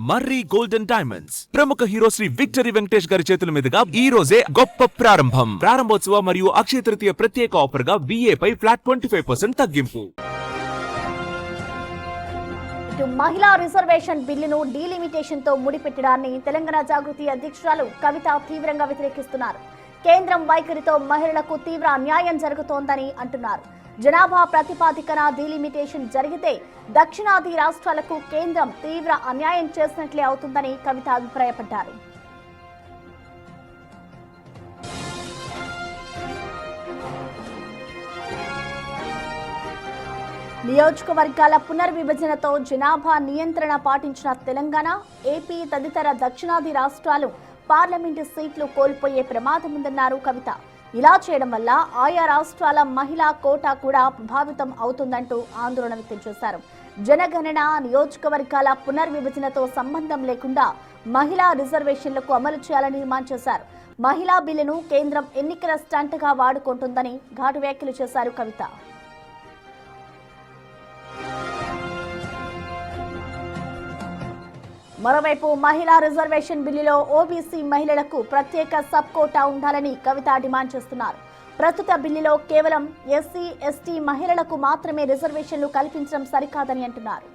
మర్రి golden diamonds ప్రముఖ hero Shri victory Venkatesh గారి చేతుల మీదుగా ఈ రోజే గొప్ప ప్రారంభోత్సవ మరియు అక్షయ తృతీయ ప్రత్యేక ఆఫర్ గా VA పై ఫ్లాట్ 25% తగ్గింపు. మహిళా రిజర్వేషన్ బిల్లును డీలిమిటేషన్ తో ముడిపెట్టడాన్ని తెలంగాణ జాగృతి అధ్యక్షురాలు కవిత తీవ్రంగా వ్యతిరేకిస్తున్నారు. కేంద్రం వైఖరితో మహిళలకు తీవ్ర అన్యాయం జరుగుతోందని అంటున్నారు. జనాభా ప్రతిపాదికన డీలిమిటేషన్ జరిగితే దక్షిణాది రాష్ట్రాలకు కేంద్రం తీవ్ర అన్యాయం చేసినట్లే అవుతుందని కవిత అభిప్రాయపడ్డారు. నియోజకవర్గాల పునర్విభజనతో జనాభా నియంత్రణ పాటించిన తెలంగాణ, ఏపీ తదితర దక్షిణాది రాష్ట్రాలు పార్లమెంటు సీట్లు కోల్పోయే ప్రమాదం ఉందన్నారు కవిత. ఇలా చేయడం వల్ల ఆయా రాష్ట్రాల మహిళా కోటా కూడా ప్రభావితం అవుతుందంటూ ఆందోళన వ్యక్తం చేశారు. జనగణన, నియోజకవర్గాల పునర్విభజనతో సంబంధం లేకుండా మహిళా రిజర్వేషన్లకు అమలు చేయాలని డిమాండ్ చేశారు. మహిళా బిల్లును కేంద్రం ఎన్నికల స్టంట్ గా వాడుకుంటుందని ఘాటు వ్యాఖ్యలు చేశారు కవిత. మరోవైపు మహిళా రిజర్వేషన్ బిల్లులో ఓబీసీ మహిళలకు ప్రత్యేక సబ్ కోటా ఉండాలని కవిత డిమాండ్ చేస్తున్నారు. ప్రస్తుత బిల్లులో కేవలం ఎస్సీ, ఎస్టీ మహిళలకు మాత్రమే రిజర్వేషన్లు కల్పించడం సరికాదని అంటున్నారు.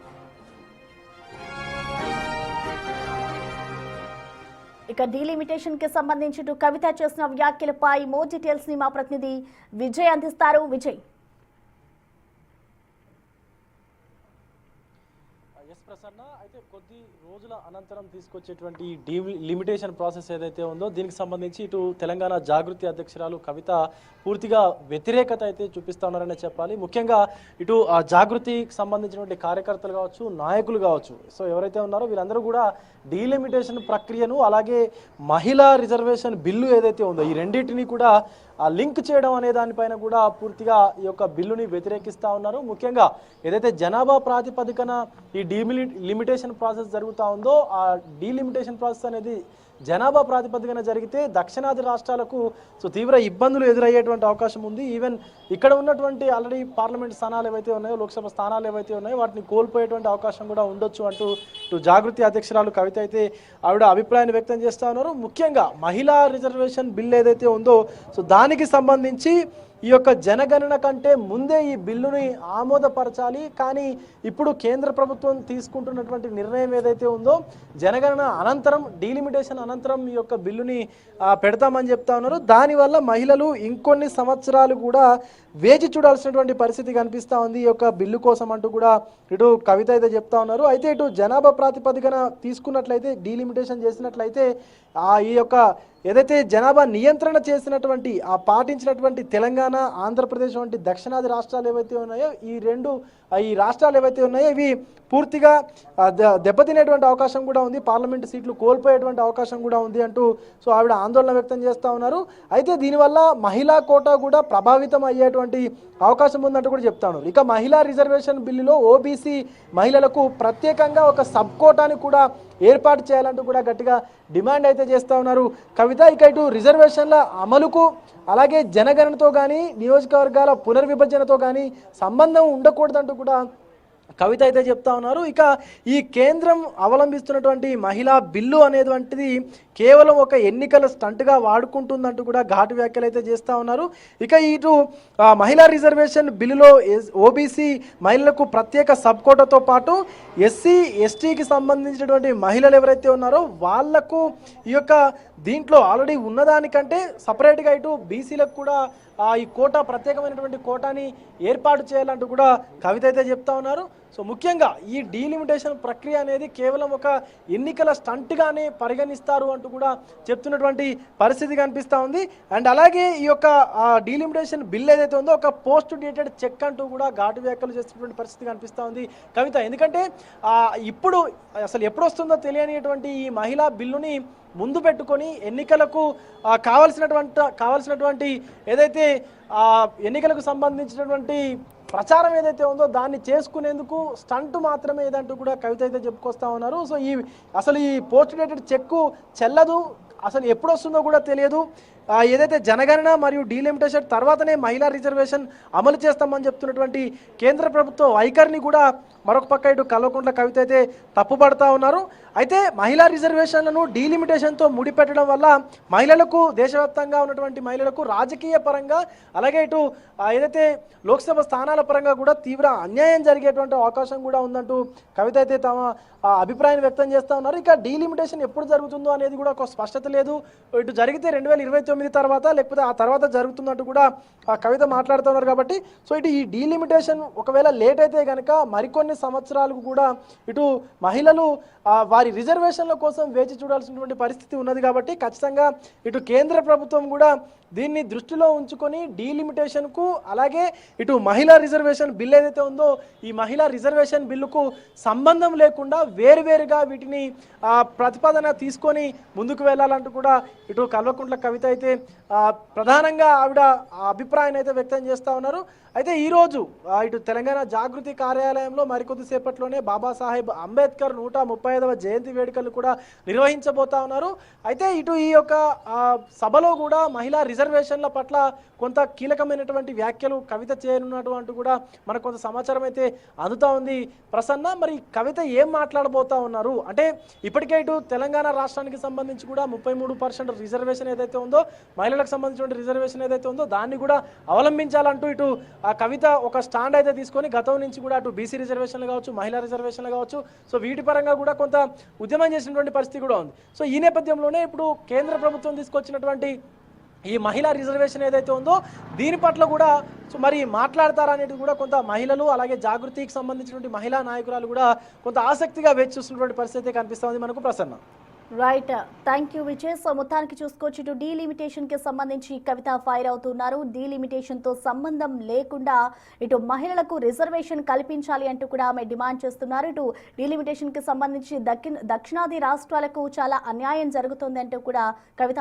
ఇక డీలిమిటేషన్ కి సంబంధించి కవిత చేసిన వ్యాఖ్యలపై మోర్ డీటెయిల్స్ ని మా ప్రతినిధి విజయ్ అందిస్తారు. విజయ్, ప్రసన్న, అయితే కొద్ది రోజుల అనంతరం తీసుకొచ్చేటువంటి డీలిమిటేషన్ ప్రాసెస్ ఏదైతే ఉందో దీనికి సంబంధించి ఇటు తెలంగాణ జాగృతి అధ్యక్షురాలు కవిత పూర్తిగా వ్యతిరేకత అయితే చూపిస్తా ఉన్నారనే చెప్పాలి. ముఖ్యంగా ఇటు ఆ జాగృతికి సంబంధించినటువంటి కార్యకర్తలు కావచ్చు, నాయకులు కావచ్చు, సో ఎవరైతే ఉన్నారో వీళ్ళందరూ కూడా డీలిమిటేషన్ ప్రక్రియను అలాగే మహిళా రిజర్వేషన్ బిల్లు ఏదైతే ఉందో ఈ రెండింటినీ కూడా లింక్ చేయడం అనే దానిపైన కూడా పూర్తిగా ఈ యొక్క బిల్లుని వ్యతిరేకిస్తూ ఉన్నారు. ముఖ్యంగా ఏదైతే జనాభా ప్రాతిపదికన ఈ లిమిటేషన్ ప్రాసెస్ జరుగుతూ ఉందో ఆ డీలిమిటేషన్ ప్రాసెస్ అనేది జనాభా ప్రాతిపదికన జరిగితే దక్షిణాది రాష్ట్రాలకు తీవ్ర ఇబ్బందులు ఎదురయ్యేటువంటి అవకాశం ఉంది. ఈవెన్ ఇక్కడ ఉన్నటువంటి ఆల్రెడీ పార్లమెంట్ స్థానాలు ఏవైతే ఉన్నాయో, లోక్సభ స్థానాలు ఏవైతే ఉన్నాయో వాటిని కోల్పోయేటువంటి అవకాశం కూడా ఉండొచ్చు అంటూ ఇటు జాగృతి అధ్యక్షురాలు కవిత అయితే ఆవిడ అభిప్రాయాన్ని వ్యక్తం చేస్తూ ఉన్నారు. ముఖ్యంగా మహిళా రిజర్వేషన్ బిల్ ఏదైతే ఉందో దానికి సంబంధించి ఈ యొక్క జనగణన కంటే ముందే ఈ బిల్లుని ఆమోదపరచాలి. కానీ ఇప్పుడు కేంద్ర ప్రభుత్వం తీసుకుంటున్నటువంటి నిర్ణయం ఏదైతే ఉందో జనగణన అనంతరం, డీలిమిటేషన్ అనంతరం ఈ యొక్క బిల్లుని పెడతామని చెప్తా ఉన్నారు. దానివల్ల మహిళలు ఇంకొన్ని సంవత్సరాలు కూడా వేచి చూడాల్సినటువంటి పరిస్థితి కనిపిస్తూ ఉంది ఈ యొక్క బిల్లు కోసం అంటూ కూడా ఇటు కవిత అయితే చెప్తా ఉన్నారు. అయితే ఇటు జనాభా ప్రాతిపదికన తీసుకున్నట్లయితే, డీలిమిటేషన్ చేసినట్లయితే ఈ యొక్క ఏదైతే జనాభా నియంత్రణ చేసినటువంటి పాటించినటువంటి తెలంగాణ, ఆంధ్రప్రదేశ్ వంటి దక్షిణాది రాష్ట్రాలు ఏవైతే ఉన్నాయో ఈ రాష్ట్రాలు ఏవైతే ఉన్నాయో ఇవి పూర్తిగా దెబ్బతినేటువంటి అవకాశం కూడా ఉంది, పార్లమెంటు సీట్లు కోల్పోయేటువంటి అవకాశం కూడా ఉంది అంటూ సో ఆవిడ ఆందోళన వ్యక్తం చేస్తూ ఉన్నారు. అయితే దీనివల్ల మహిళా కోటా కూడా ప్రభావితం అయ్యేటువంటి అవకాశం ఉందంటూ కూడా చెప్తా ఉన్నారు. ఇక మహిళా రిజర్వేషన్ బిల్లులో ఓబీసీ మహిళలకు ప్రత్యేకంగా ఒక సబ్ కోటాని కూడా ఏర్పాటు చేయాలంటూ కూడా గట్టిగా డిమాండ్ అయితే చేస్తూ ఉన్నారు కవిత. ఇక ఇటు రిజర్వేషన్ల అమలుకు అలాగే జనగణనతో కానీ నియోజకవర్గాల పునర్విభజనతో కానీ సంబంధం ఉండకూడదంటూ కూడా కవిత అయితే చెప్తా ఉన్నారు. ఇక ఈ కేంద్రం అవలంబిస్తున్నటువంటి మహిళా బిల్లు అనేటువంటిది కేవలం ఒక ఎన్నికల స్టంట్గా వాడుకుంటుందంటూ కూడా ఘాటు వ్యాఖ్యలు అయితే చేస్తూ ఉన్నారు. ఇక ఇటు మహిళా రిజర్వేషన్ బిల్లులో ఓబీసీ మహిళలకు ప్రత్యేక సబ్ కోటాతో పాటు ఎస్సీ, ఎస్టీకి సంబంధించినటువంటి మహిళలు ఎవరైతే ఉన్నారో వాళ్లకు ఈ యొక్క దీంట్లో ఆల్రెడీ ఉన్నదానికంటే సపరేట్గా ఇటు బీసీలకు కూడా ఈ కోటా, ప్రత్యేకమైనటువంటి కోటాని ఏర్పాటు చేయాలంటూ కూడా కవిత అయితే చెప్తా ఉన్నారు. సో ముఖ్యంగా ఈ డీలిమిటేషన్ ప్రక్రియ అనేది కేవలం ఒక ఎన్నికల స్టంట్గానే పరిగణిస్తారు అంటూ కూడా చెప్తున్నటువంటి పరిస్థితి కనిపిస్తూ ఉంది. అండ్ అలాగే ఈ యొక్క డీలిమిటేషన్ బిల్ ఏదైతే ఉందో ఒక పోస్ట్ డేటెడ్ చెక్ అంటూ కూడా ఘాటు వ్యాఖ్యలు చేస్తున్నటువంటి పరిస్థితి కనిపిస్తూ ఉంది కవిత. ఎందుకంటే ఇప్పుడు అసలు ఎప్పుడు వస్తుందో తెలియనిటువంటి ఈ మహిళా బిల్లుని ముందు పెట్టుకొని ఎన్నికలకు కావాల్సినటువంటి ఏదైతే ఎన్నికలకు సంబంధించినటువంటి ప్రచారం ఏదైతే ఉందో దాన్ని చేసుకునేందుకు స్టంట్ మాత్రమే ఏదంటూ కూడా కవిత అయితే చెప్పుకొస్తా ఉన్నారు. సో అసలు ఈ పోస్ట్ డేటెడ్ చెక్కు చెల్లదు, అసలు ఎప్పుడు వస్తుందో కూడా తెలియదు. ఏదైతే జనగణన మరియు డీలిమిటేషన్ తర్వాతనే మహిళా రిజర్వేషన్ అమలు చేస్తామని చెప్తున్నటువంటి కేంద్ర ప్రభుత్వ వైఖరిని కూడా మరొక పక్క ఇటు కల్వకుంట్ల కవిత అయితే తప్పుపడతా ఉన్నారు. అయితే మహిళా రిజర్వేషన్లను డీలిమిటేషన్తో ముడిపెట్టడం వల్ల మహిళలకు దేశవ్యాప్తంగా ఉన్నటువంటి మహిళలకు రాజకీయ పరంగా అలాగే ఇటు ఏదైతే లోక్సభ స్థానాల పరంగా కూడా తీవ్ర అన్యాయం జరిగేటువంటి అవకాశం కూడా ఉందంటూ కవిత అయితే తమ అభిప్రాయాన్ని వ్యక్తం చేస్తూ ఉన్నారు. ఇక డీలిమిటేషన్ ఎప్పుడు జరుగుతుందో అనేది కూడా ఒక స్పష్టత లేదు. ఇటు జరిగితే 2029 తర్వాత లేకపోతే ఆ తర్వాత జరుగుతున్నట్టు కూడా కవిత మాట్లాడుతున్నారు. కాబట్టి సో ఇటు ఈ డీలిమిటేషన్ ఒకవేళ లేట్ అయితే కనుక మరికొన్ని సంవత్సరాలకు కూడా ఇటు మహిళలు వారి రిజర్వేషన్ల కోసం వేచి చూడాల్సినటువంటి పరిస్థితి ఉన్నది. కాబట్టి ఖచ్చితంగా ఇటు కేంద్ర ప్రభుత్వం కూడా దీన్ని దృష్టిలో ఉంచుకొని డీలిమిటేషన్కు అలాగే ఇటు మహిళా రిజర్వేషన్ బిల్ ఏదైతే ఉందో ఈ మహిళా రిజర్వేషన్ బిల్లుకు సంబంధం లేకుండా వేరువేరుగా వీటిని ప్రతిపాదన తీసుకొని ముందుకు వెళ్ళాలంటూ కూడా ఇటు కల్వకుంట్ల కవిత అయితే ప్రధానంగా ఆవిడ అభిప్రాయాన్ని అయితే వ్యక్తం చేస్తూ ఉన్నారు. అయితే ఈరోజు ఇటు తెలంగాణ జాగృతి కార్యాలయంలో మరికొద్దిసేపట్లోనే బాబాసాహెబ్ అంబేద్కర్ 135వ జయంతి వేడుకలు కూడా నిర్వహించబోతా ఉన్నారు. అయితే ఇటు ఈ యొక్క సభలో కూడా మహిళా రిజర్వేషన్ల పట్ల కొంత కీలకమైనటువంటి వ్యాఖ్యలు కవిత చేయనున్నట్టు కూడా మనకు కొంత సమాచారం అయితే అందుతా ఉంది. ప్రసన్న, మరి కవిత ఏం మాట్లాడబోతా ఉన్నారు అంటే ఇప్పటికే ఇటు తెలంగాణ రాష్ట్రానికి సంబంధించి కూడా 33% రిజర్వేషన్ ఏదైతే ఉందో మహిళలకు సంబంధించిన రిజర్వేషన్ ఏదైతే ఉందో దాన్ని కూడా అవలంబించాలంటూ ఇటు ఆ కవిత ఒక స్టాండ్ అయితే తీసుకొని గతం నుంచి కూడా అటు బీసీ రిజర్వేషన్లు కావచ్చు మహిళా రిజర్వేషన్లు కావచ్చు సో వీటి పరంగా కూడా కొంత ఉద్యమం చేసినటువంటి పరిస్థితి కూడా ఉంది. సో ఈ నేపథ్యంలోనే ఇప్పుడు కేంద్ర ప్రభుత్వం తీసుకొచ్చినటువంటి ఈ మహిళా రిజర్వేషన్ ఏదైతే ఉందో దీని పట్ల కూడా సో మరి మాట్లాడతారనేది కూడా కొంత మహిళలు అలాగే జాగృతికి సంబంధించినటువంటి మహిళా నాయకురాలు కూడా కొంత ఆసక్తిగా వేచి చూస్తున్నటువంటి పరిస్థితి కనిపిస్తుంది మనకు. Prasanna. Right, thank you Vijay. So మొత్తానికి చూసుకోవచ్చు ఇటు డీలిమిటేషన్ కి సంబంధించి కవిత ఫైర్ అవుతున్నారు. డీలిమిటేషన్ తో సంబంధం లేకుండా ఇటు మహిళలకు రిజర్వేషన్ కల్పించాలి అంటూ కూడా ఆమె డిమాండ్ చేస్తున్నారు. ఇటు డీలిమిటేషన్ కి సంబంధించి దక్షిణాది రాష్ట్రాలకు చాలా అన్యాయం జరుగుతుంది అంటూ కూడా కవిత